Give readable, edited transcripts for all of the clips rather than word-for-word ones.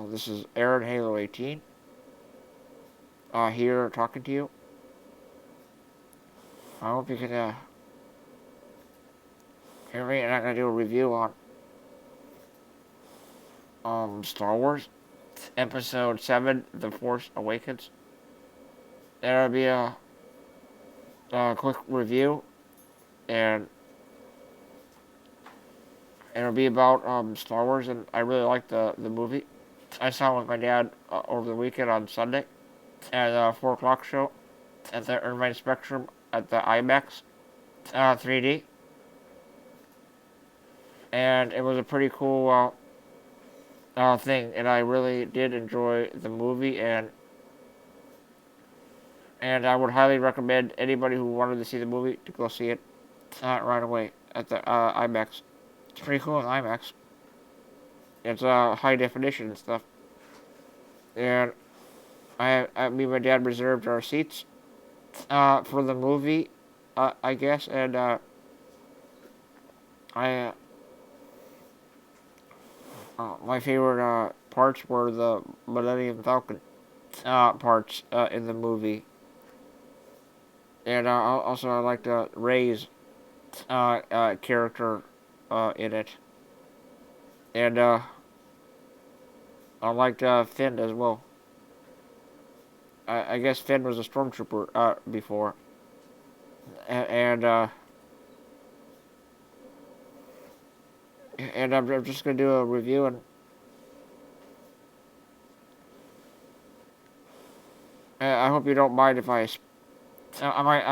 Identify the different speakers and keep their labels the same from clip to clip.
Speaker 1: This is Aaron Halo 18. Here talking to you. I hope you can hear me, and I'm gonna do a review on Star Wars Episode 7, The Force Awakens. That'll be a quick review, and it'll be about Star Wars, and I really like the movie. I saw it with my dad over the weekend on Sunday at a 4 o'clock show at the Irvine Spectrum at the IMAX 3D. And it was a pretty cool thing, and I really did enjoy the movie, and I would highly recommend anybody who wanted to see the movie to go see it right away at the IMAX. It's pretty cool in IMAX. It's high definition and stuff, and me and my dad reserved our seats for the movie, I guess, and I. My favorite parts were the Millennium Falcon parts in the movie, and also I liked Rey's character in it, and I liked Finn as well. I guess Finn was a stormtrooper before, and I'm just gonna do a review, and I hope you don't mind if I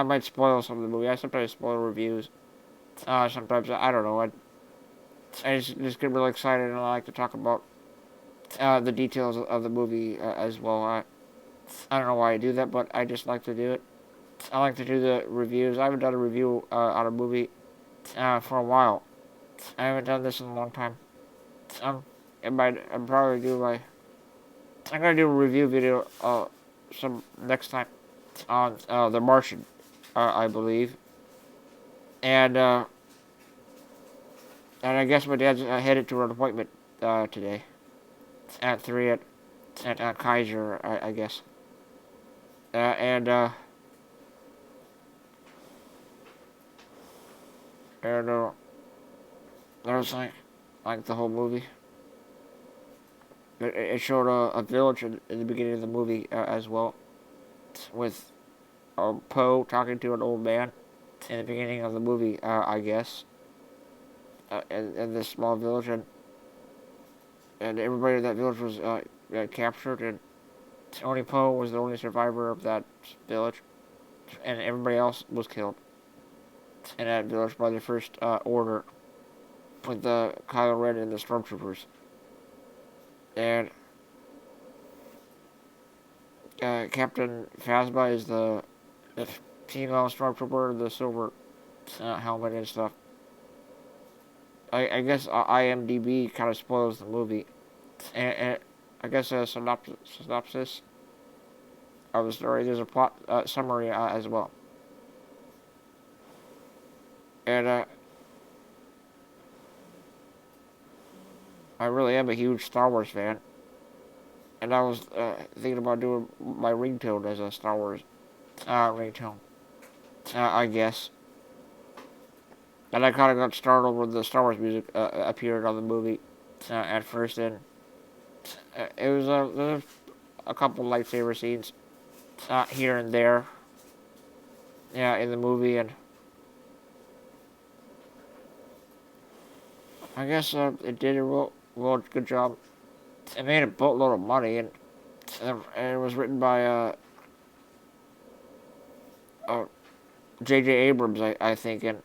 Speaker 1: might spoil some of the movie. I sometimes spoil reviews. Sometimes I don't know. I just get really excited, and I like to talk about the details of the movie as well. I don't know why I do that, but I just like to do it. I like to do the reviews. I haven't done a review on a movie for a while. I haven't done this in a long time. I'm probably I'm gonna do a review video some next time on The Martian, I believe, and I guess my dad's headed to an appointment today at 3 at Kaiser, I guess, and that was like the whole movie. It showed a village in the beginning of the movie as well, with Poe talking to an old man in the beginning of the movie, I guess, in this small village, and everybody in that village was captured, and only Poe was the only survivor of that village, and everybody else was killed in that village by the First Order, with the Kylo Ren and the Stormtroopers. And Captain Phasma is the female Stormtrooper, the silver helmet and stuff. I guess IMDb kind of spoils the movie. And I guess a synopsis of the story. There's a plot summary as well. And I really am a huge Star Wars fan. And I was thinking about doing my ringtone as a Star Wars ringtone, I guess. And I kind of got startled when the Star Wars music appeared on the movie at first, and there was a couple lightsaber scenes here and there, in the movie, and I guess it did a real good job. It made a boatload of money, and it was written by J.J. Abrams, I think, and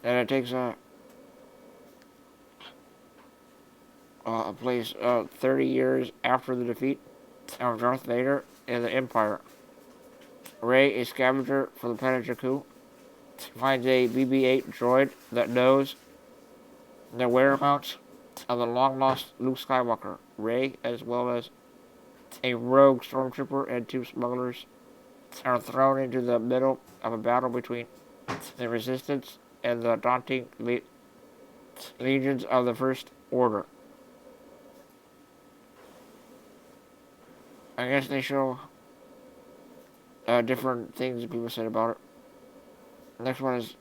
Speaker 1: it takes a place 30 years after the defeat of Darth Vader in the Empire. Rey, a scavenger for the planet Jakku, finds a BB-8 droid that knows the whereabouts of the long-lost Luke Skywalker, Rey, as well as a rogue stormtrooper and two smugglers, are thrown into the middle of a battle between the Resistance and the daunting legions of the First Order. I guess they show different things that people said about it. The next one is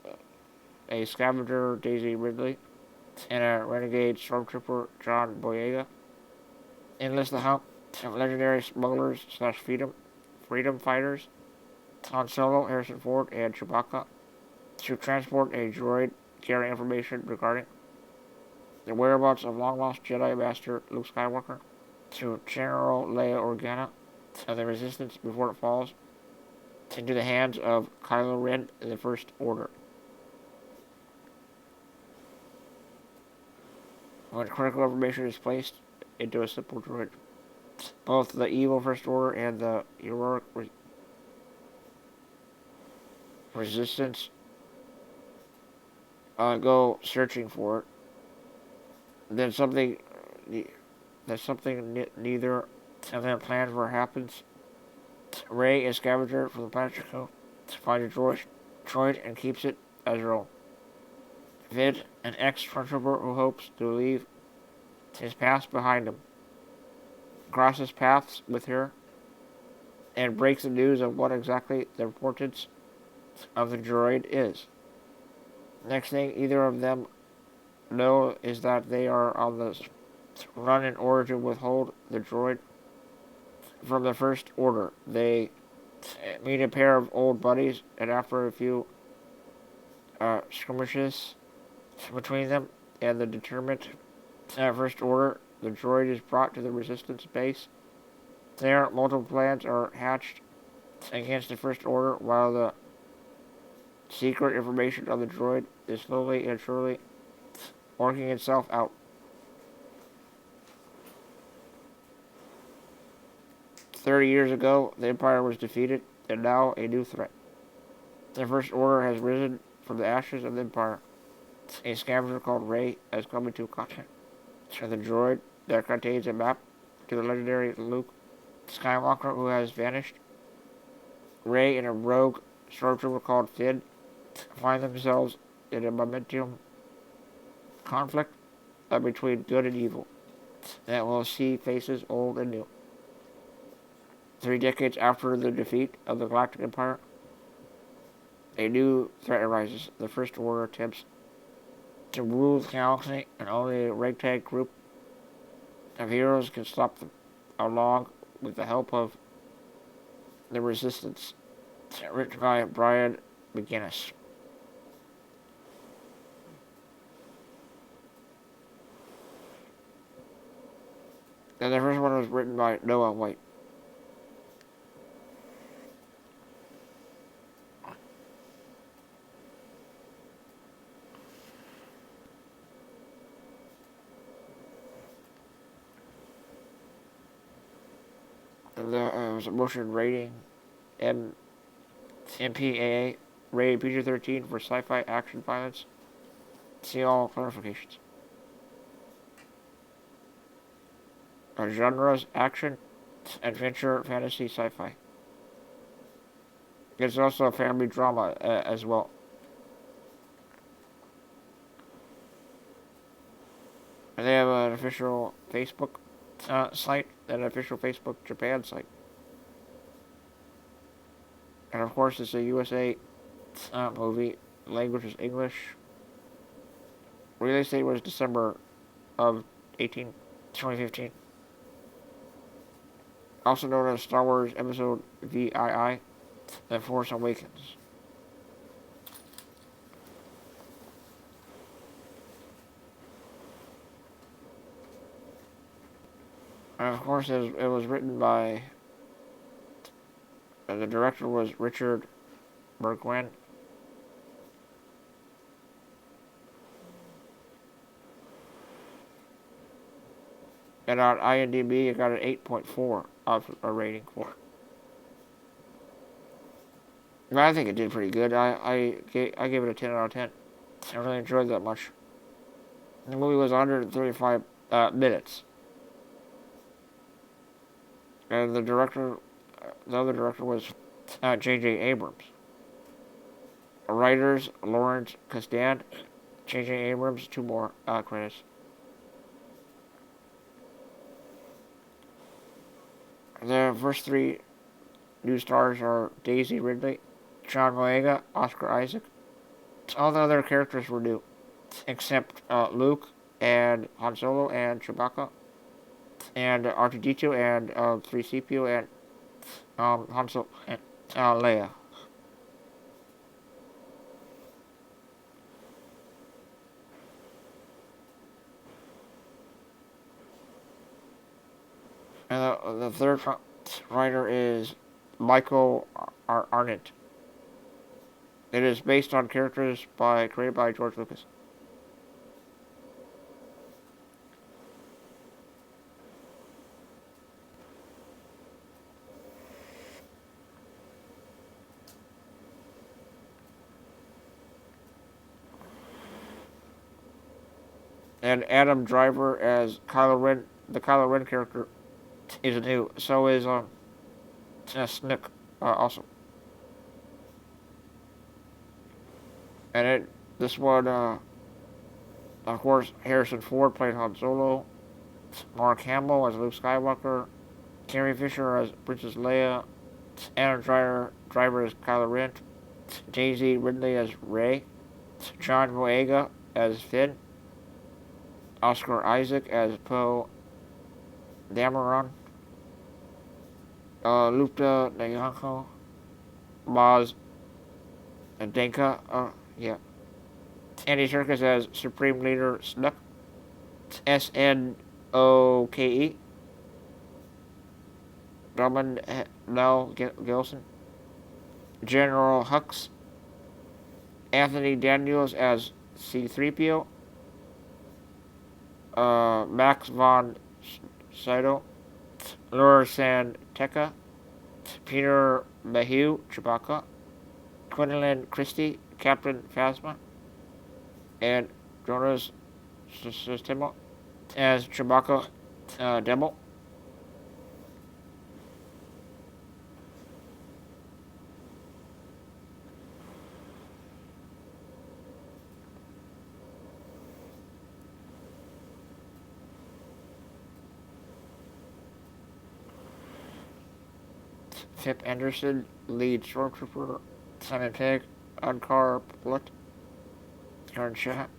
Speaker 1: a scavenger, Daisy Ridley, and a renegade stormtrooper, John Boyega, enlist the help of legendary smugglers slash freedom fighters, Han Solo, Harrison Ford, and Chewbacca, to transport a droid carrying information regarding the whereabouts of long-lost Jedi Master Luke Skywalker to General Leia Organa of the Resistance before it falls into the hands of Kylo Ren in the First Order. When critical information is placed into a simple droid, both the evil First Order and the heroic Resistance go searching for it. Then something neither of them plans for happens. Rey, a scavenger from the planet Jakku, finds a droid and keeps it as her own. Vid, an ex-stormtrooper who hopes to leave his past behind him, crosses paths with her and breaks the news of what exactly the importance of the droid is. Next thing either of them know is that they are on the run in order to withhold the droid from the First Order. They meet a pair of old buddies, and after a few skirmishes between them and the determined First Order, the droid is brought to the Resistance base. There, multiple plans are hatched against the First Order, while the secret information on the droid is slowly and surely working itself out. 30 years ago, the Empire was defeated, and now a new threat. The First Order has risen from the ashes of the Empire. A scavenger called Rey has come into contact with the droid that contains a map to the legendary Luke Skywalker, who has vanished. Rey and a rogue stormtrooper called Finn find themselves in a momentum conflict between good and evil that will see faces old and new. 3 decades after the defeat of the Galactic Empire, a new threat arises. The First Order attempts to rule the galaxy, and only a ragtag group of heroes can stop them, along with the help of the Resistance, written by Brian McGinnis. And the first one was written by Noah White. And there was a motion rating MPAA, rated PG-13 for sci-fi action violence. See all clarifications. Genres: action, adventure, fantasy, sci-fi. It's also a family drama as well. And they have an official Facebook site and an official Facebook Japan site. And of course, it's a USA movie. Language is English. Release date was December of 2015. Also known as Star Wars Episode VII, The Force Awakens. And of course, it was written by, the director was Richard Bergwijn. And on IMDb, it got an 8.4 of a rating for it. But I think it did pretty good. I gave it a 10 out of 10. I really enjoyed that much. The movie was 135 minutes, and the other director was J.J. Abrams. Writers Lawrence Kasdan, J.J. Abrams, two more credits. The first three new stars are Daisy Ridley, John Boyega, Oscar Isaac. All the other characters were new, except Luke and Han Solo and Chewbacca, and R2-D2 and 3CPO and Han Solo and Leia. And the third writer is Michael Arndt. It is based on characters created by George Lucas. And Adam Driver as Kylo Ren. The Kylo Ren character is new. So is Snick also. And this one, of course, Harrison Ford played Han Solo. Mark Hamill as Luke Skywalker. Carrie Fisher as Princess Leia. Adam Driver as Kylo Ren. Daisy Ridley as Rey. John Boyega as Finn. Oscar Isaac as Poe Dameron. Lupita Nyong'o, Maz Denka, yeah. Andy Serkis as Supreme Leader Snoke. Snoke. Drummond Mel Gilson. General Hux. Anthony Daniels as C-3PO. Max von Sydow. Laura Santeca. Peter Mayhew, Chewbacca. Gwendolyn Christie, Captain Phasma. And Jonas Sistemo as Chewbacca Demo. Pip Anderson, lead stormtrooper. Simon Pegg, Unkar Plutt. Karen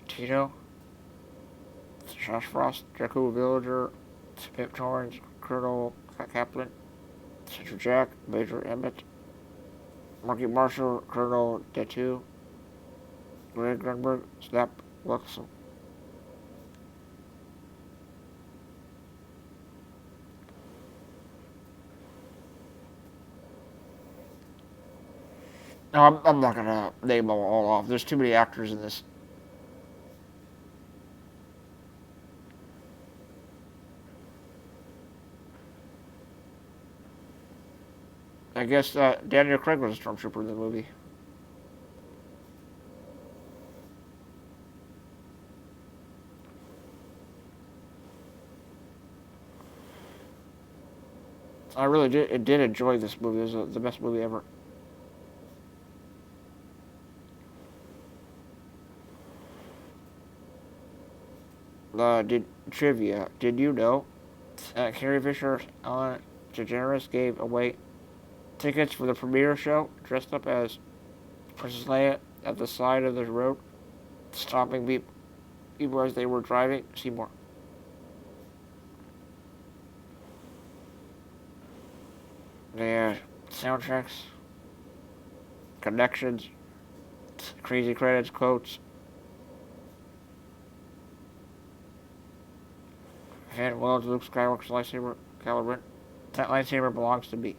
Speaker 1: Tito. Josh Frost, Jakku Villager. Pip Torrance, Colonel Kaplan. Central Jack, Major Emmett. Marky Marshall, Colonel Detu. Greg Grunberg, Snap Wilson. No, I'm not gonna name them all off. There's too many actors in this. I guess Daniel Craig was a stormtrooper in the movie. I really did enjoy this movie. It was the best movie ever. Trivia? Did you know Carrie Fisher and Ellen DeGeneres gave away tickets for the premiere show dressed up as Princess Leia at the side of the road, stopping people as they were driving? See more. Yeah, soundtracks, connections, crazy credits, quotes. And well, Luke Skywalker's lightsaber, Kylo Ren. That lightsaber belongs to me.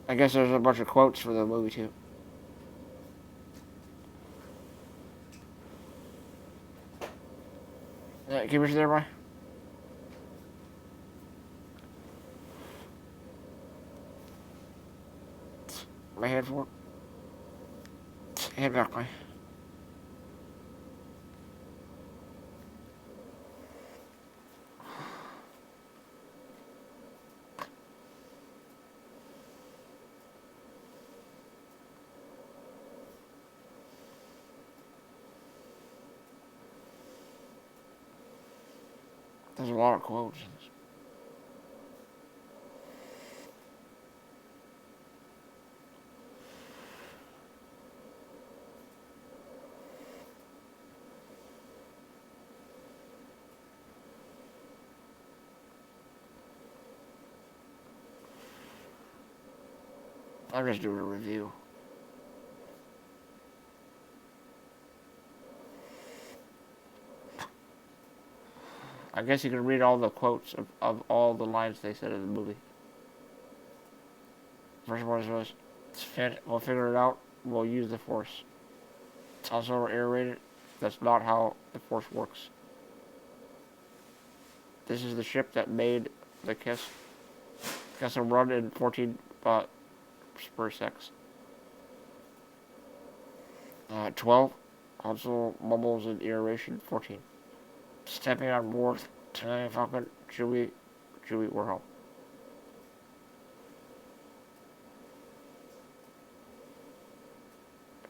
Speaker 1: I guess there's a bunch of quotes for the movie too. Keep it there, boy. My head for. Head back, boy. There's a lot of quotes. I'm just doing a review. I guess you can read all the quotes of all the lines they said in the movie. First one was, we'll figure it out, we'll use the Force. It's also aerated, that's not how the Force works. This is the ship that made the Kessel run in 14 per seconds. 12, console mumbles in iteration 14. Stepping on board, Millennium Falcon, Chewie, we're home.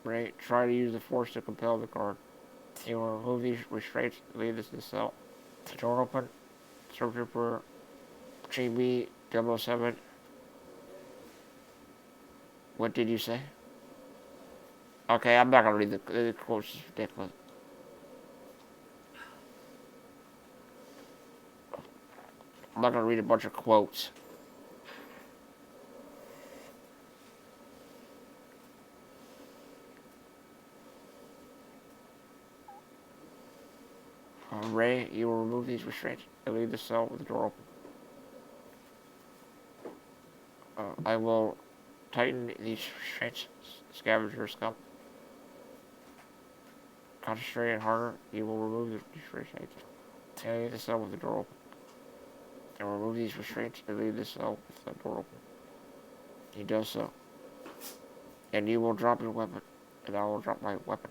Speaker 1: Ray, try to use the Force to compel the guard. You will remove these restraints and leave this to the cell. The door open. Stormtrooper JB 007. What did you say? Okay, I'm not gonna read the quotes. It's ridiculous. I'm not gonna read a bunch of quotes. Ray, you will remove these restraints and leave the cell with the door open. I will tighten these restraints. Scavenger scum. Concentrate harder. You will remove these restraints. Leave the cell with the door open. And remove these restraints and leave the cell with the door open. He does so. And you will drop your weapon. And I will drop my weapon.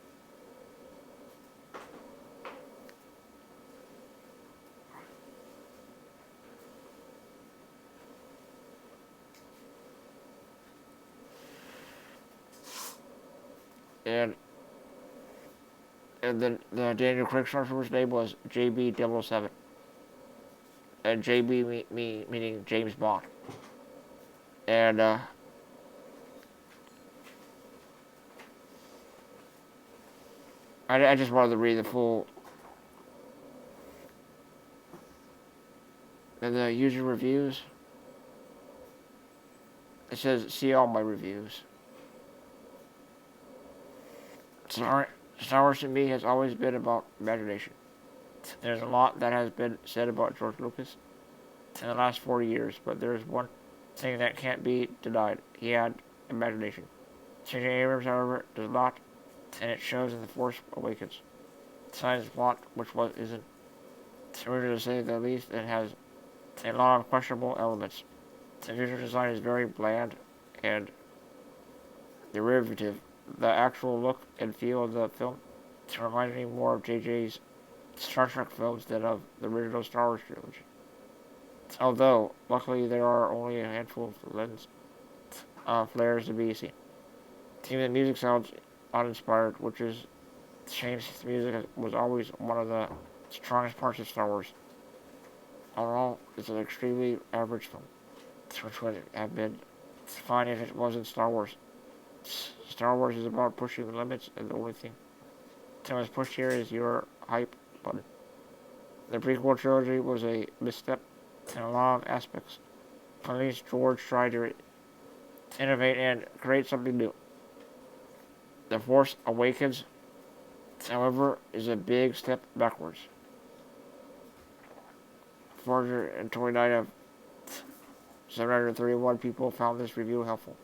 Speaker 1: And then the Daniel Craig Stormtrooper's name was JB 007. And JB meaning James Bond. And I just wanted to read the full. And the user reviews. It says, see all my reviews. Star Wars to me has always been about imagination. There's a lot that has been said about George Lucas in the last 40 years, but there's one thing that can't be denied. He had imagination. J.J. Abrams, however, does not, and it shows in The Force Awakens. Besides plot, which isn't original to say the least, it has a lot of questionable elements. The visual design is very bland and derivative. The actual look and feel of the film reminds me more of JJ's Star Trek films than of the original Star Wars trilogy. Although, luckily, there are only a handful of lens flares to be seen. Even the music sounds uninspired, which is shame since music was always one of the strongest parts of Star Wars. Overall, it's an extremely average film, which would have been fine if it wasn't Star Wars. Star Wars is about pushing the limits, and the only thing that was pushed here is your hype button. The prequel trilogy was a misstep in a lot of aspects. At least George tried to innovate and create something new. The Force Awakens, however, is a big step backwards. 429 of 731 people found this review helpful.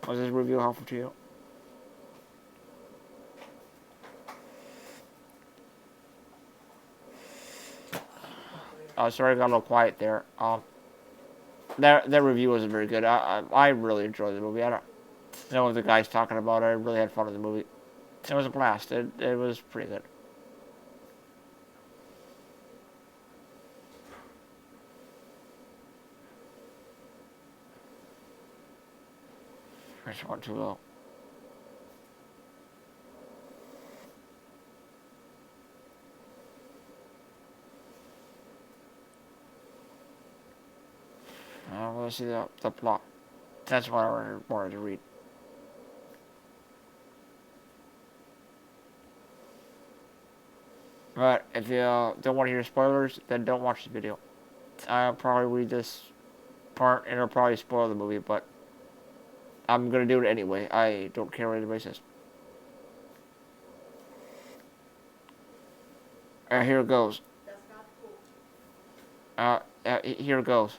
Speaker 1: Was this review helpful to you? Sorry, I got a little quiet there. That review wasn't very good. I really enjoyed the movie. I don't know what the guy's talking about. I really had fun with the movie. It was a blast. It was pretty good. I just went too low. let's see the plot. That's what I wanted to read. But if you don't want to hear spoilers, then don't watch the video. I'll probably read this part and it'll probably spoil the movie, but I'm gonna do it anyway. I don't care what anybody says. Here it goes.
Speaker 2: That's not cool.
Speaker 1: Here it goes.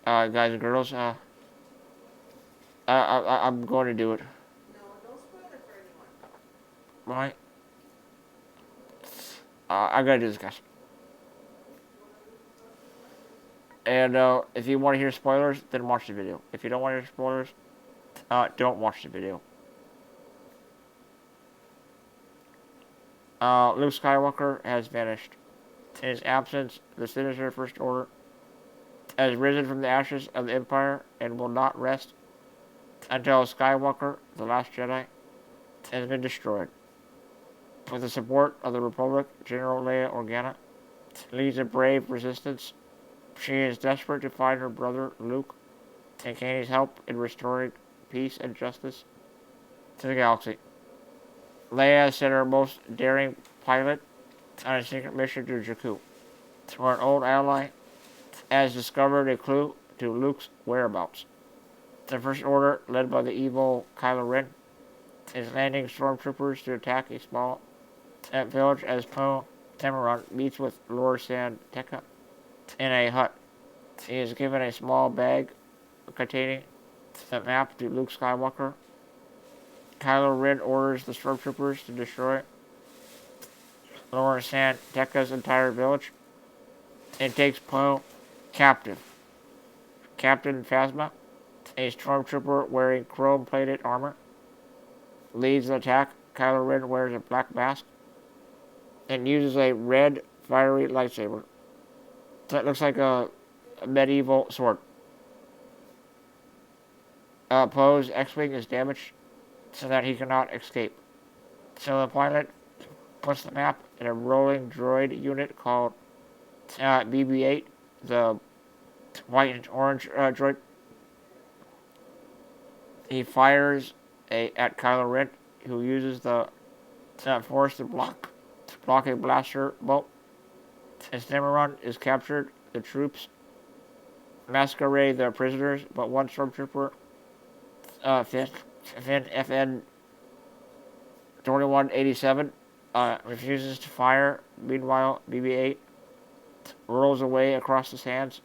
Speaker 1: Guys and girls, I'm going to do it.
Speaker 2: No, don't spoil it for anyone.
Speaker 1: Right? I gotta do this, guys. And if you want to hear spoilers, then watch the video. If you don't want to hear spoilers, don't watch the video. Luke Skywalker has vanished. In his absence, the sinister First Order has risen from the ashes of the Empire and will not rest until Skywalker, the Last Jedi, has been destroyed. With the support of the Republic, General Leia Organa leads a brave resistance. She is desperate to find her brother, Luke, and can his help in restoring peace and justice to the galaxy. Leia sent her most daring pilot on a secret mission to Jakku, where an old ally has discovered a clue to Luke's whereabouts. The First Order, led by the evil Kylo Ren, is landing stormtroopers to attack a small village as Poe Dameron meets with Lord San Tekka in a hut. He is given a small bag containing the map to Luke Skywalker. Kylo Ren orders the stormtroopers to destroy Lord San Tekka's entire village and takes Poe captive. Captain Phasma, a stormtrooper wearing chrome-plated armor, leads the attack. Kylo Ren wears a black mask and uses a red, fiery lightsaber that looks like a medieval sword. Poe's X-Wing is damaged so that he cannot escape. So the pilot puts the map in a rolling droid unit called BB-8, the white and orange droid. He fires at Kylo Ren, who uses the Force to block a blaster bolt. As Dameron is captured, the troops masquerade their prisoners, but one stormtrooper, Finn FN 2187, refuses to fire. Meanwhile, BB-8 rolls away across the sands,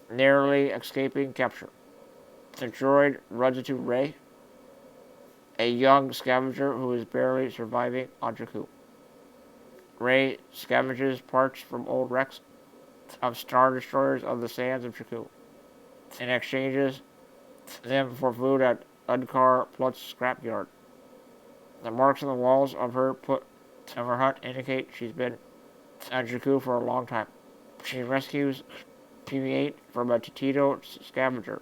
Speaker 1: narrowly escaping capture. The droid runs into Rey, a young scavenger who is barely surviving on Jakku. Rey scavenges parts from old wrecks of Star Destroyers on the sands of Jakku and exchanges them for food at Unkar Plut's scrapyard. The marks on the walls of her hut indicate she's been on Jakku for a long time. She rescues BB-8 from a Tito scavenger.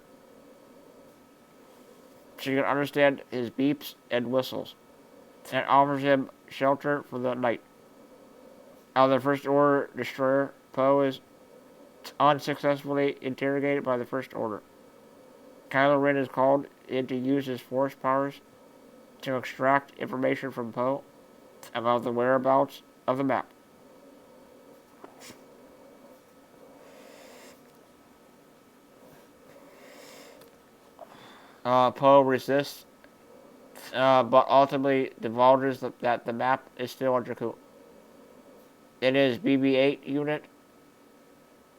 Speaker 1: She can understand his beeps and whistles, and offers him shelter for the night. On the First Order destroyer, Poe is unsuccessfully interrogated by the First Order. Kylo Ren is called in to use his Force powers to extract information from Poe about the whereabouts of the map. Poe resists, but ultimately divulges that the map is still on Jakku. In his BB-8 unit,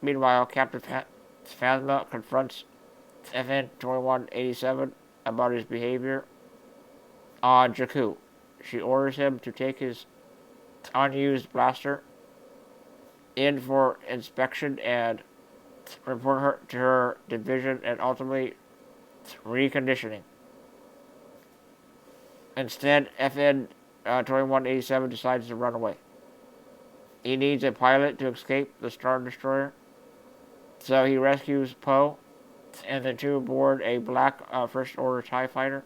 Speaker 1: meanwhile, Captain Phasma confronts FN 2187 about his behavior on Jakku. She orders him to take his unused blaster in for inspection and report her to her division and ultimately reconditioning. Instead, FN 2187 decides to run away. He needs a pilot to escape the Star Destroyer, so he rescues Poe and the two board a black First Order TIE fighter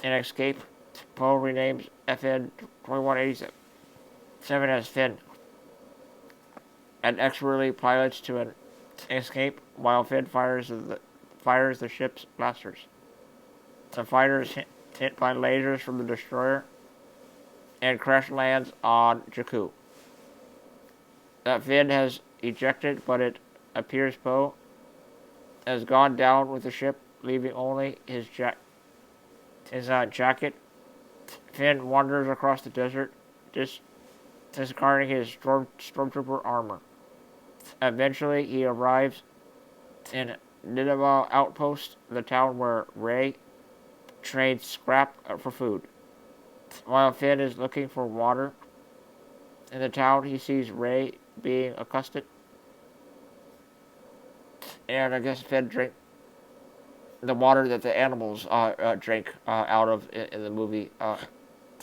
Speaker 1: and escape. Poe renames FN 2187 as Finn and expertly pilots to an escape while Finn fires the ship's blasters. The fighter is hit by lasers from the destroyer and crash lands on Jakku. Finn has ejected, but it appears Poe has gone down with the ship, leaving only his jacket. Finn wanders across the desert, discarding his stormtrooper armor. Eventually, he arrives in Nineveh Outpost, the town where Rey trades scrap for food. While Finn is looking for water in the town, he sees Rey being accosted, and I guess Finn drink the water that the animals drink out of in the movie.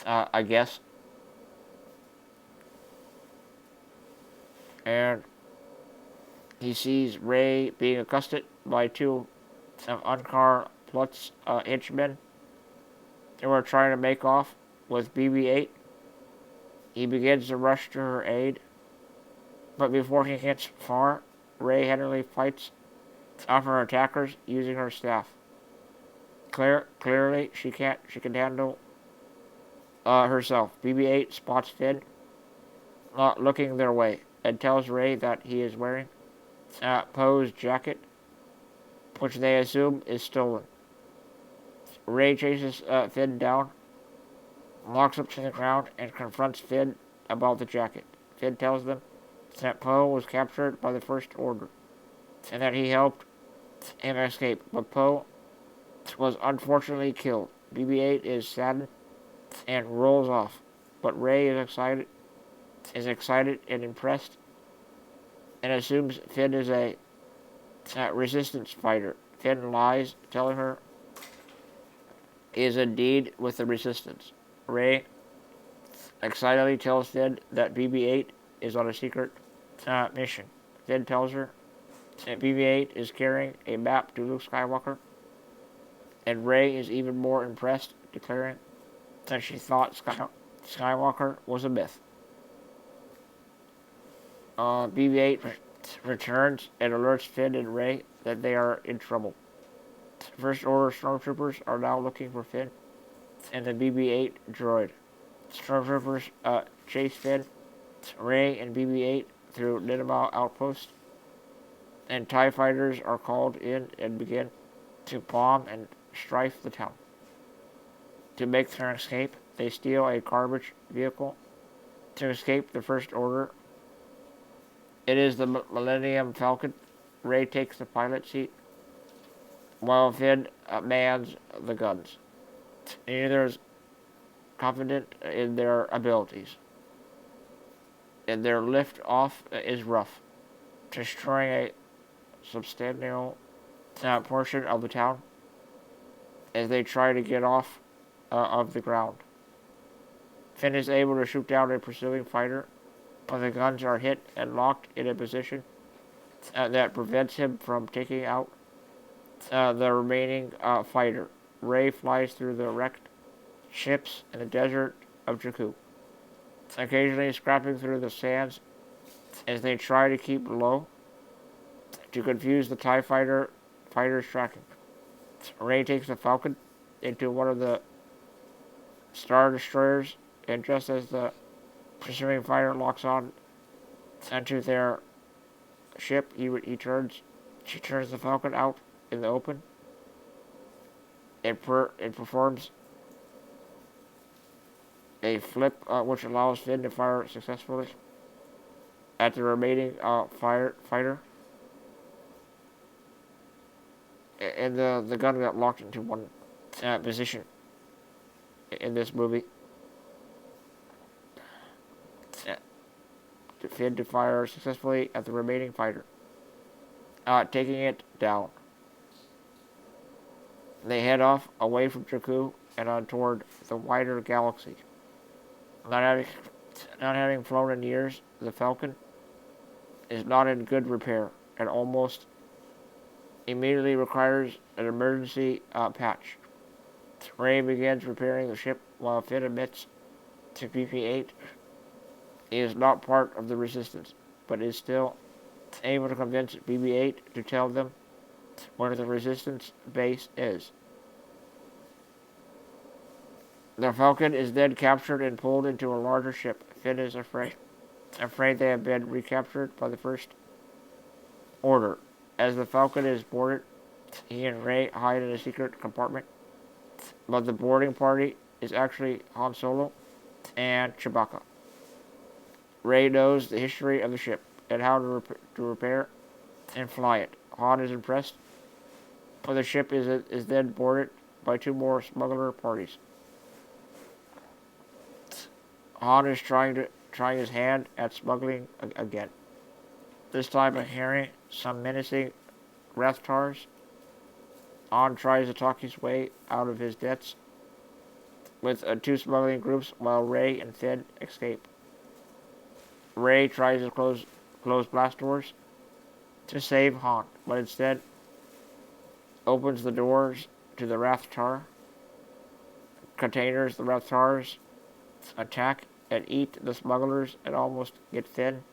Speaker 1: I guess, and he sees Rey being accosted by two Unkar Plutz's henchmen who are trying to make off with BB-8. He begins to rush to her aid, but before he gets far, Rey handily fights off her attackers using her staff. Clearly, she can handle herself. BB-8 spots Finn looking their way and tells Rey that he is wearing Poe's jacket, which they assume is stolen. Rey chases Finn down, walks up to the ground, and confronts Finn about the jacket. Finn tells them that Poe was captured by the First Order, and that he helped him escape, but Poe was unfortunately killed. BB-8 is saddened and rolls off, but Rey is excited and impressed, and assumes Finn is a resistance fighter. Finn lies, telling her he is indeed with the resistance. Rey excitedly tells Finn that BB-8 is on a secret mission. Finn tells her that BB-8 is carrying a map to Luke Skywalker, and Rey is even more impressed, declaring that she thought Skywalker was a myth. BB-8 returns and alerts Finn and Rey that they are in trouble. First Order stormtroopers are now looking for Finn and the BB-8 droid. Stormtroopers chase Finn, Rey, and BB-8 through Nineveh Outpost, and TIE fighters are called in and begin to bomb and strafe the town. To make their escape, they steal a garbage vehicle to escape the First Order. It is the Millennium Falcon. Rey takes the pilot seat, while Finn mans the guns. Neither is confident in their abilities, and their lift off is rough, destroying a substantial portion of the town as they try to get off of the ground. Finn is able to shoot down a pursuing fighter, but the guns are hit and locked in a position that prevents him from taking out the remaining fighter. Rey flies through the wrecked ships in the desert of Jakku, occasionally scrapping through the sands as they try to keep low to confuse the TIE fighters tracking. Rey takes the Falcon into one of the Star Destroyers, and just as the pursuing fighter locks on onto their ship, she turns the Falcon out in the open. It performs a flip, which allows Finn to fire successfully at the remaining fighter. And the gun got locked into one position in this movie. Finn to fire successfully at the remaining fighter, taking it down. They head off away from Jakku and on toward the wider galaxy. Not having flown in years, the Falcon is not in good repair and almost immediately requires an emergency patch. Rey begins repairing the ship while Finn admits to BB-8 he is not part of the resistance, but is still able to convince BB-8 to tell them where the Resistance base is. The Falcon is then captured and pulled into a larger ship. Finn is afraid they have been recaptured by the First Order. As the Falcon is boarded, he and Rey hide in a secret compartment, but the boarding party is actually Han Solo and Chewbacca. Rey knows the history of the ship and how to repair and fly it. Han is impressed, but the ship is then boarded by two more smuggler parties. Han is trying his hand at smuggling again. This time by hearing some menacing Rathtars. Han tries to talk his way out of his debts with two smuggling groups while Rey and Finn escape. Rey tries to close blast doors to save Han, but instead opens the doors to the Rathtar containers. The Rathars attack and eat the smugglers and almost get Finn,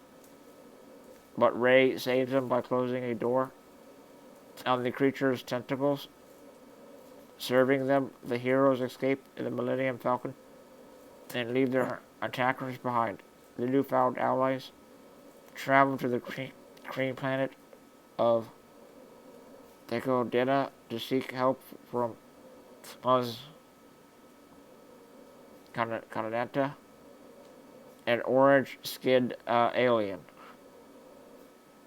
Speaker 1: but Rey saves them by closing a door on the creature's tentacles. Serving them, the heroes escape in the Millennium Falcon and leave their attackers behind. The newfound allies travel to the green planet of Decodena to seek help from Maz Kanadanta, an orange-skinned alien.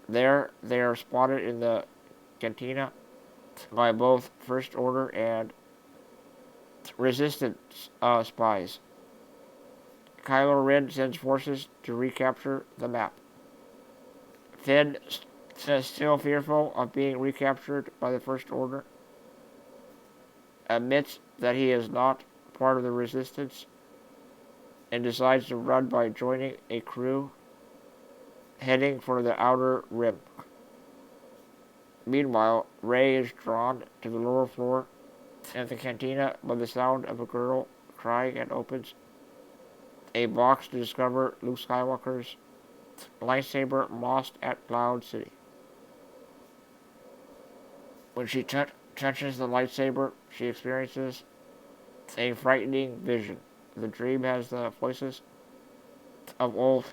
Speaker 1: There, they are spotted in the cantina by both First Order and Resistance spies. Kylo Ren sends forces to recapture the map. Finn, still fearful of being recaptured by the First Order, admits that he is not part of the Resistance and decides to run by joining a crew heading for the Outer Rim. Meanwhile, Rey is drawn to the lower floor of the cantina by the sound of a girl crying and opens a box to discover Luke Skywalker's lightsaber lost at Cloud City. When she touches the lightsaber, she experiences a frightening vision. The dream has the voices of old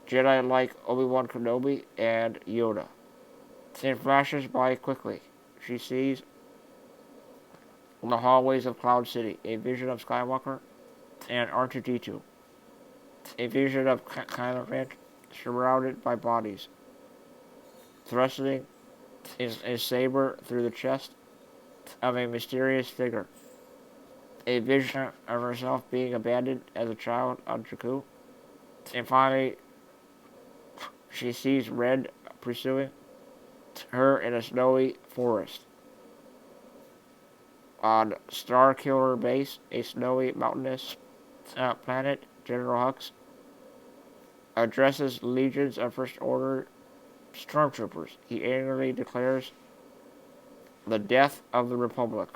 Speaker 1: Jedi like Obi-Wan Kenobi and Yoda. It flashes by quickly. She sees in the hallways of Cloud City a vision of Skywalker and R2-D2. A vision of Kylo Ren surrounded by bodies, thrusting his saber through the chest of a mysterious figure. A vision of herself being abandoned as a child on Jakku. And finally, she sees Ren pursuing her in a snowy forest. On Starkiller Base, a snowy mountainous planet, General Hux addresses legions of First Order stormtroopers. He angrily declares the death of the Republic.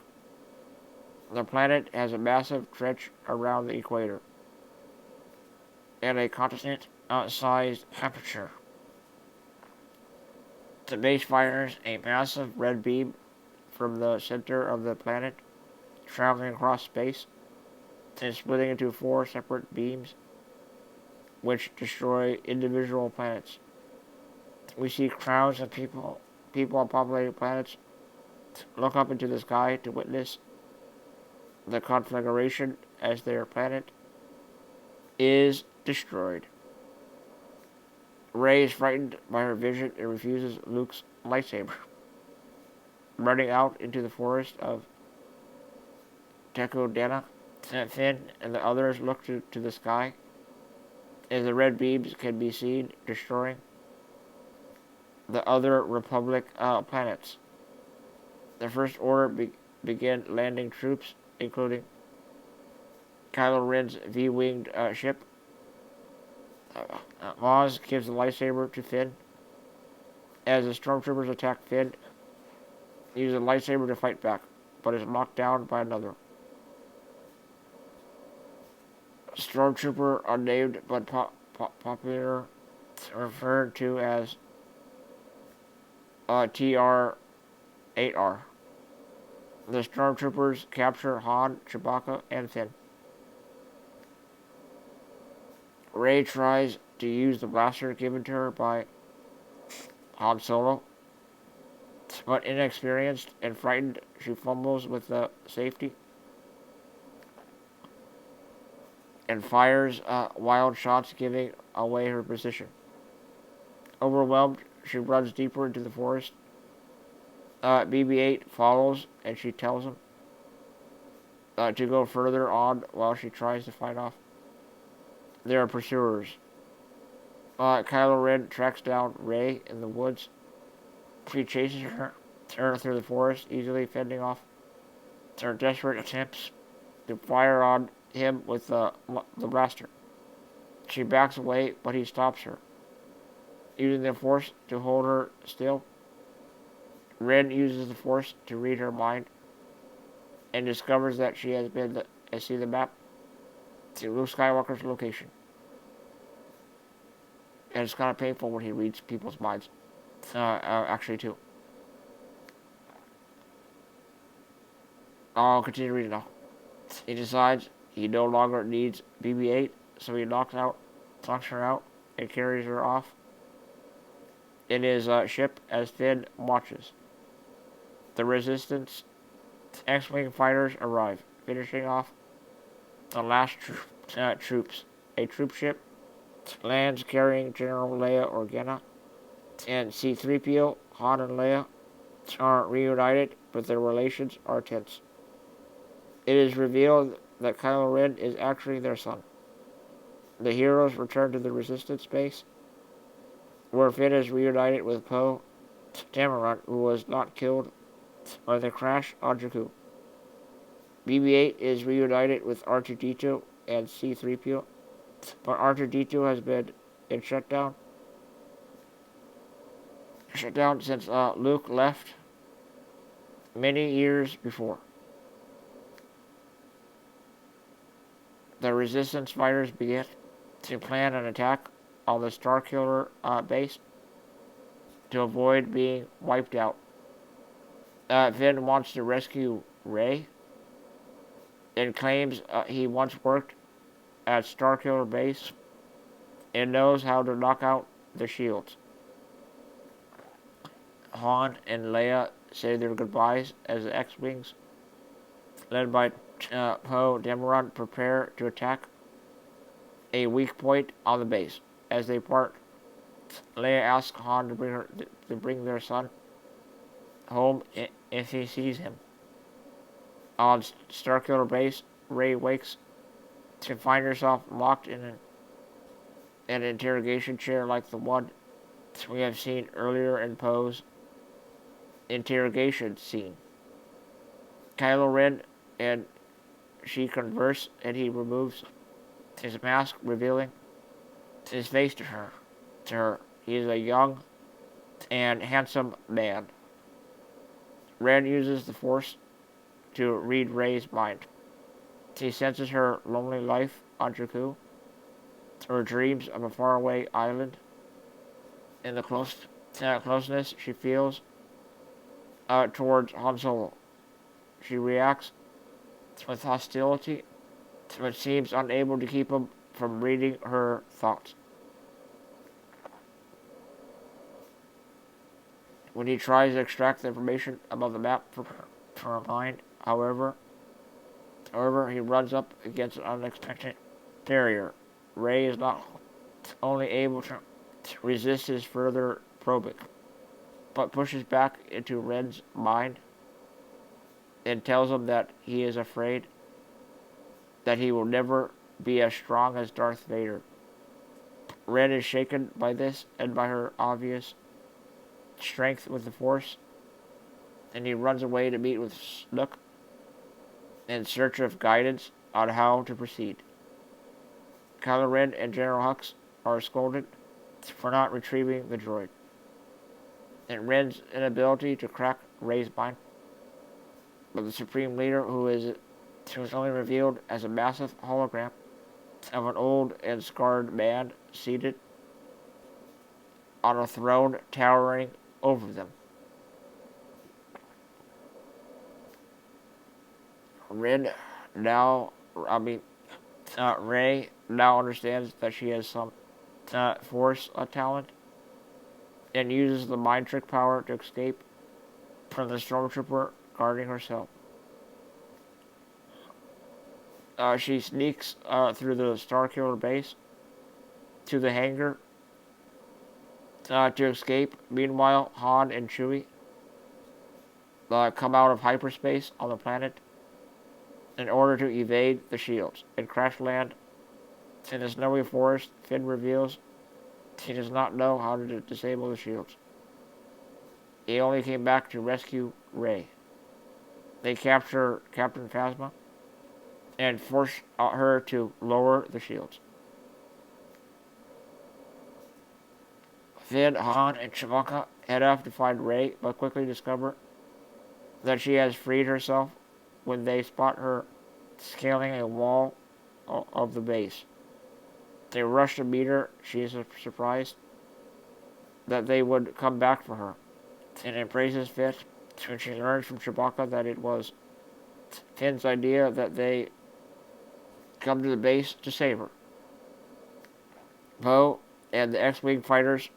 Speaker 1: The planet has a massive trench around the equator and a continent-sized aperture. The base fires a massive red beam from the center of the planet, traveling across space and splitting into 4 separate beams, which destroy individual planets. We see crowds of people on populated planets look up into the sky to witness the conflagration as their planet is destroyed. Rey is frightened by her vision and refuses Luke's lightsaber. Running out into the forest of Decodena, Finn and the others look to the sky as the red beams can be seen destroying the other Republic planets. The First Order began landing troops, including Kylo Ren's V-winged ship. Maz gives the lightsaber to Finn. As the stormtroopers attack Finn, he uses a lightsaber to fight back, but is knocked down by another. Stormtrooper unnamed but popular, referred to as TR-8R. The stormtroopers capture Han, Chewbacca, and Finn. Rey tries to use the blaster given to her by Han Solo, but inexperienced and frightened, she fumbles with the safety and fires wild shots, giving away her position. Overwhelmed, she runs deeper into the forest. BB-8 follows, and she tells him to go further on while she tries to fight off their pursuers. Kylo Ren tracks down Rey in the woods. She chases her through the forest, easily fending off her desperate attempts to fire on him with the blaster. She backs away, but he stops her, using the Force to hold her still. Ren uses the Force to read her mind and discovers that she has been see the map to Luke Skywalker's location. And it's kind of painful when he reads people's minds. Actually, too. I'll continue reading now. He decides he no longer needs BB-8, so he knocks her out, and carries her off in his ship as Finn watches. The Resistance X-Wing fighters arrive, finishing off the last troops. A troop ship lands carrying General Leia Organa, and C-3PO, Han and Leia are reunited, but their relations are tense. It is revealed that Kylo Ren is actually their son. The heroes return to the Resistance base, where Finn is reunited with Poe Dameron, who was not killed by the crash on Jakku. BB-8 is reunited with R2-D2 and C-3PO, but R2-D2 has been in shutdown since Luke left many years before. The Resistance fighters begin to plan an attack on the Starkiller base to avoid being wiped out. Finn wants to rescue Rey and claims he once worked at Starkiller base and knows how to knock out the shields. Han and Leia say their goodbyes as the X-Wings, led by Poe Dameron, prepare to attack a weak point on the base. As they part, Leia asks Han to bring their son home if he sees him. On Starkiller base, Rey wakes to find herself locked in an interrogation chair like the one we have seen earlier in Poe's interrogation scene. Kylo Ren and she converse, and he removes his mask, revealing his face to her. He is a young and handsome man. Ren uses the Force to read Rey's mind. He senses her lonely life on Jakku, her dreams of a faraway island, and the closeness she feels towards Han Solo. She reacts with hostility, but seems unable to keep him from reading her thoughts. When he tries to extract the information about the map from her mind, however, he runs up against an unexpected barrier. Rey is not only able to resist his further probing, but pushes back into Ren's mind and tells him that he is afraid that he will never be as strong as Darth Vader. Ren is shaken by this and by her obvious strength with the Force, and he runs away to meet with Snook in search of guidance on how to proceed. Kylo Ren and General Hux are scolded for not retrieving the droid, and Ren's inability to crack Rey's mind. But the Supreme Leader, who is only revealed as a massive hologram of an old and scarred man seated on a throne towering over them. Rin now, I mean, Rey now understands that she has some force talent and uses the mind trick power to escape from the stormtrooper guarding herself. She sneaks through the Starkiller base to the hangar to escape. Meanwhile, Han and Chewie come out of hyperspace on the planet in order to evade the shields and crash land in the snowy forest. Finn reveals he does not know how to disable the shields. He only came back to rescue Rey. They capture Captain Phasma and force her to lower the shields. Finn, Han, and Chewbacca head off to find Rey, but quickly discover that she has freed herself when they spot her scaling a wall of the base. They rush to meet her. She is surprised that they would come back for her, and embraces Finn when she learns from Chewbacca that it was Finn's idea that they come to the base to save her. Poe and the X-Wing fighters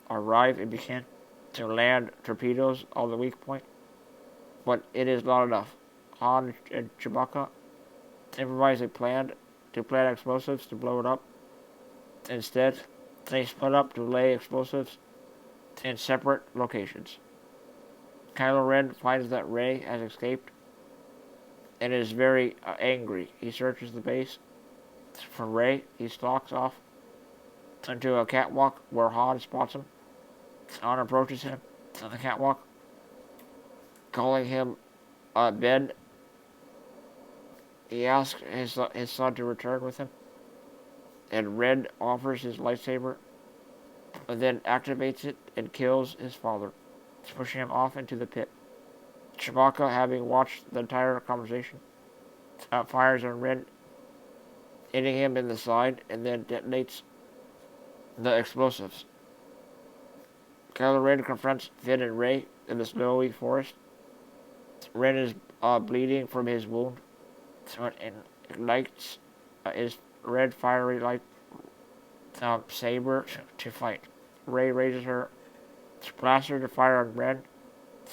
Speaker 1: arrive and begin to land torpedoes on the weak point, but it is not enough. Han and Chewbacca improvise a plan to plant explosives to blow it up. Instead, they split up to lay explosives in separate locations. Kylo Ren finds that Rey has escaped and is very angry. He searches the base for Rey. He stalks off onto a catwalk where Han spots him. Han approaches him on the catwalk, calling him Ben. He asks his son to return with him, and Ren offers his lightsaber, and then activates it and kills his father, pushing him off into the pit. Chewbacca, having watched the entire conversation, fires on Ren, hitting him in the side, and then detonates the explosives. Kylo Ren confronts Finn and Rey in the snowy forest. Ren is bleeding from his wound, so it ignites his red fiery light saber to fight. Rey raises her blaster to fire on Ren,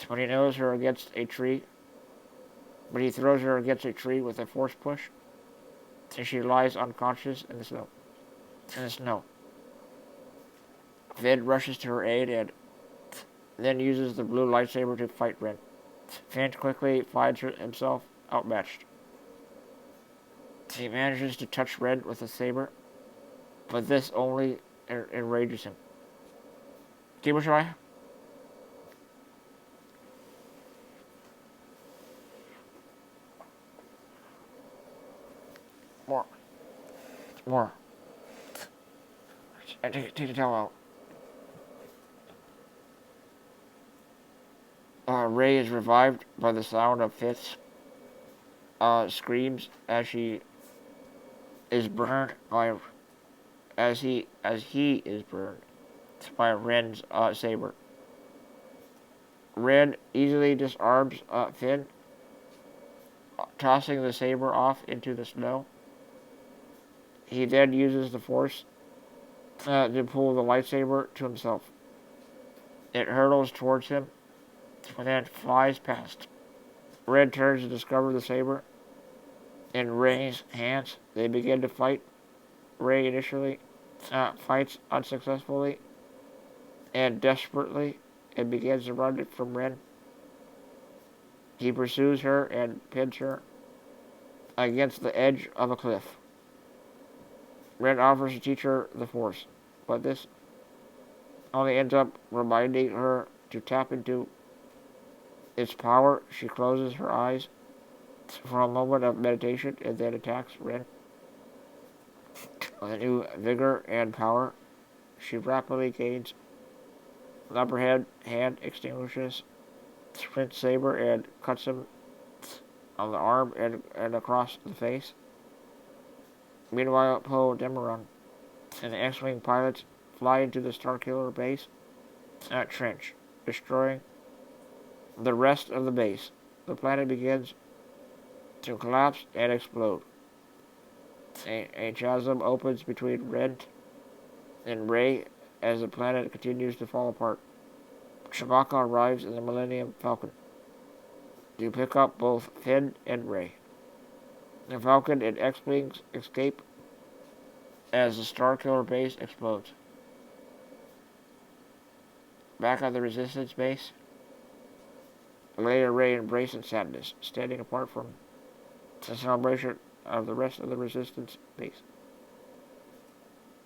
Speaker 1: but he throws her against a tree. With a force push, and she lies unconscious in the snow. Finn rushes to her aid and then uses the blue lightsaber to fight Ren. Finn quickly finds himself outmatched. He manages to touch Ren with the saber, but this only enrages him. Keep a try. More. Take the tail out. Rey is revived by the sound of Finn's screams as he is burned by he is burned by Ren's saber. Ren easily disarms Finn, tossing the saber off into the snow. He then uses the Force to pull the lightsaber to himself. It hurtles towards him, and then flies past. Ren turns to discover the saber in Rey's hands. They begin to fight. Rey initially fights unsuccessfully and desperately and begins to run from Ren. He pursues her and pins her against the edge of a cliff. Ren offers to teach her the Force, but this only ends up reminding her to tap into its power. She closes her eyes for a moment of meditation and then attacks Ren with a new vigor and power. She rapidly gains the upper hand, extinguishes Finn's saber, and cuts him on the arm and across the face. Meanwhile, Poe Dameron and the X-Wing pilots fly into the Starkiller base trench, destroying the rest of the base. The planet begins to collapse and explode. A chasm opens between Red and Rey as the planet continues to fall apart. Chewbacca arrives in the Millennium Falcon to pick up both Finn and Rey. The Falcon and X-Wings escape as the Starkiller base explodes. Back at the Resistance base, Leia, Rey embrace in sadness, standing apart from the celebration of the rest of the Resistance base.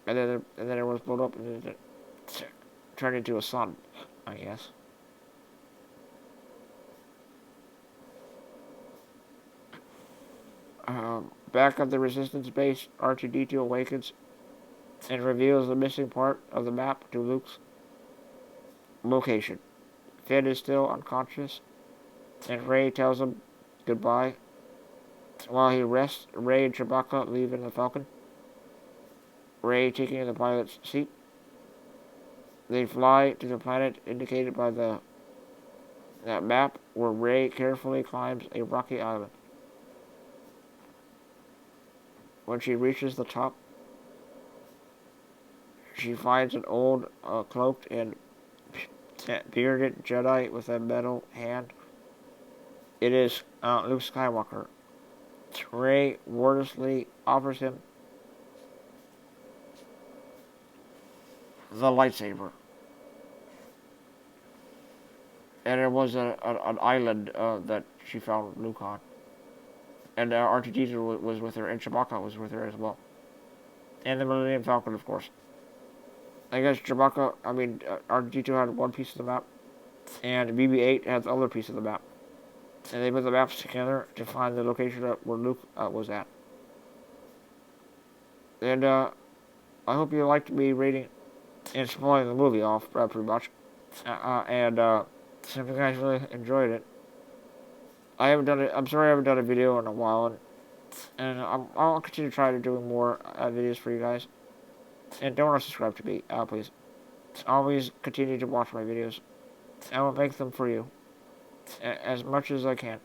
Speaker 1: And then it was blown up and it turned into a sun, I guess. Back at the Resistance base, R2-D2 awakens and reveals the missing part of the map to Luke's location. Finn is still unconscious, and Rey tells him goodbye. While he rests, Rey and Chewbacca leave in the Falcon, Rey taking the pilot's seat. They fly to the planet indicated by that map, where Rey carefully climbs a rocky island. When she reaches the top, she finds an old, cloaked and bearded Jedi with a metal hand. It is Luke Skywalker. Rey wordlessly offers him the lightsaber. And it was an island that she found Luke on. And R2-D2 was with her, and Chewbacca was with her as well. And the Millennium Falcon, of course. I guess R2-D2 had one piece of the map, and BB-8 had the other piece of the map. And they put the maps together to find the location where Luke was at. And I hope you liked me reading and spoiling the movie off, pretty much. So if you guys really enjoyed it, I'm sorry I haven't done a video in a while, and I'll continue to try to do more videos for you guys. And don't unsubscribe to me, please. Always continue to watch my videos. I will make them for you as much as I can,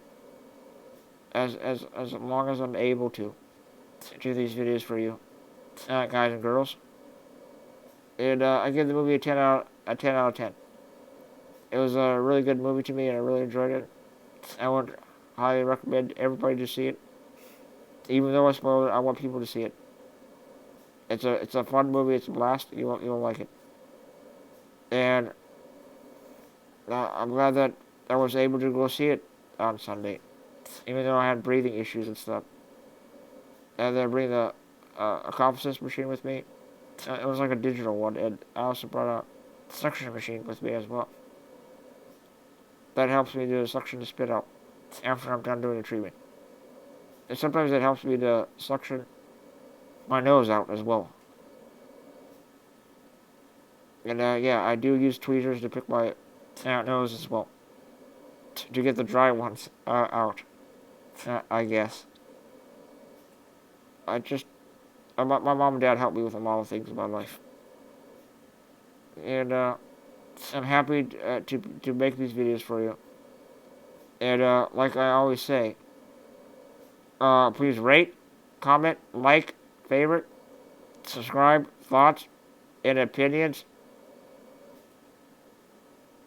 Speaker 1: as long as I'm able to do these videos for you, guys and girls. And I give the movie a 10 out of 10. It was a really good movie to me, and I really enjoyed it. I would highly recommend everybody to see it. Even though I spoiled it, I want people to see it. It's a fun movie. It's a blast. You'll like it. And I'm glad that I was able to go see it on Sunday, even though I had breathing issues and stuff. And then bring a Compassus machine with me. It was like a digital one, and I also brought a suction machine with me as well. That helps me do the suction to spit out after I'm done doing the treatment. And sometimes it helps me to suction my nose out as well. And yeah, I do use tweezers to pick my nose as well, to get the dry ones out, I guess. My mom and dad helped me with a lot of things in my life. And I'm happy to make these videos for you. And like I always say, please rate, comment, like, favorite, subscribe, thoughts, and opinions.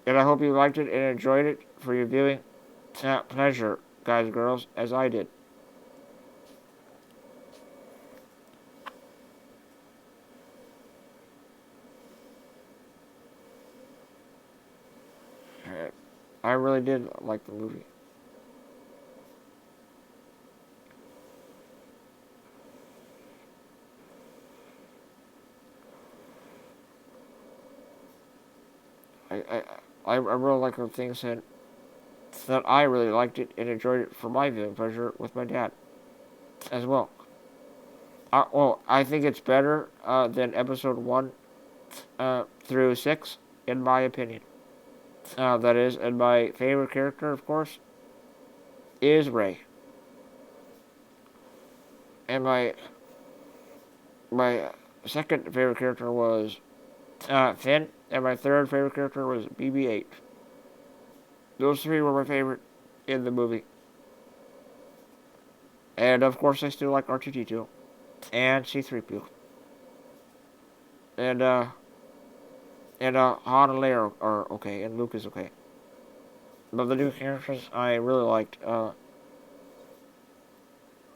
Speaker 1: And I hope you liked it and enjoyed it for your viewing pleasure, guys and girls, as I did. I really did like the movie. I really like the things that I really liked it and enjoyed it for my viewing pleasure with my dad as well. I think it's better than episode 1 through 6, in my opinion. That is, and my favorite character, of course, is Rey. And my second favorite character was Finn, and my third favorite character was BB-8. Those three were my favorite in the movie. And of course, I still like R2D2 and C3PO. And Han and Leia are okay, and Luke is okay. But the new characters I really liked. And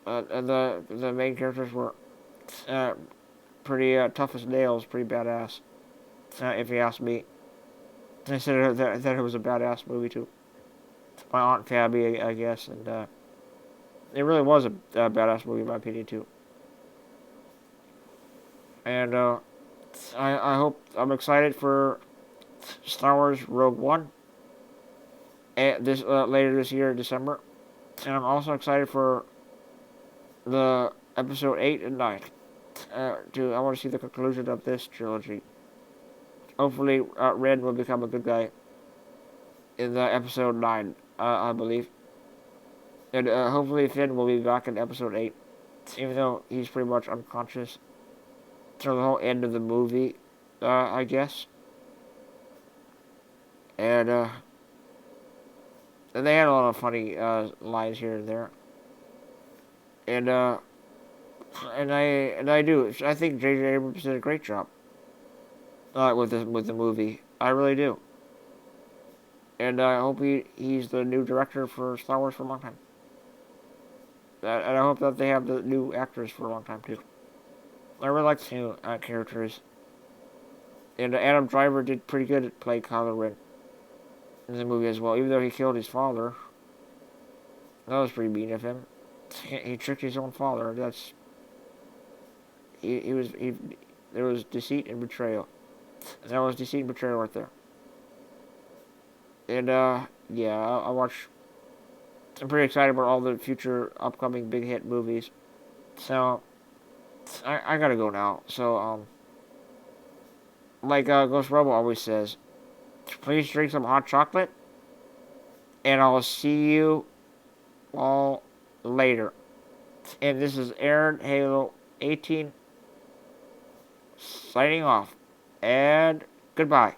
Speaker 1: the main characters were uh, pretty tough as nails, pretty badass. If you ask me, I said that it was a badass movie too. My Aunt Fabby, I guess, and it really was a badass movie in my opinion too. And I'm excited for Star Wars Rogue One this later this year in December, and I'm also excited for the episode 8 and 9. I want to see the conclusion of this trilogy. Hopefully, Ren will become a good guy in the episode 9, I believe, and hopefully Finn will be back in episode 8, even though he's pretty much unconscious through the whole end of the movie, I guess. And they had a lot of funny lines here and there, and I do. I think J.J. Abrams did a great job with the movie. I really do, and I hope he's the new director for Star Wars for a long time. And I hope that they have the new actors for a long time too. I really like the new characters, and Adam Driver did pretty good at playing Kylo Ren in the movie as well, even though he killed his father. That was pretty mean of him. He tricked his own father. There was deceit and betrayal. That was deceit and betrayal right there. And yeah, I watch. I'm pretty excited about all the future upcoming big hit movies. So I gotta go now. So like Ghost Robo always says, please drink some hot chocolate, and I'll see you all later. And this is Aaron Halo 18 signing off. And goodbye.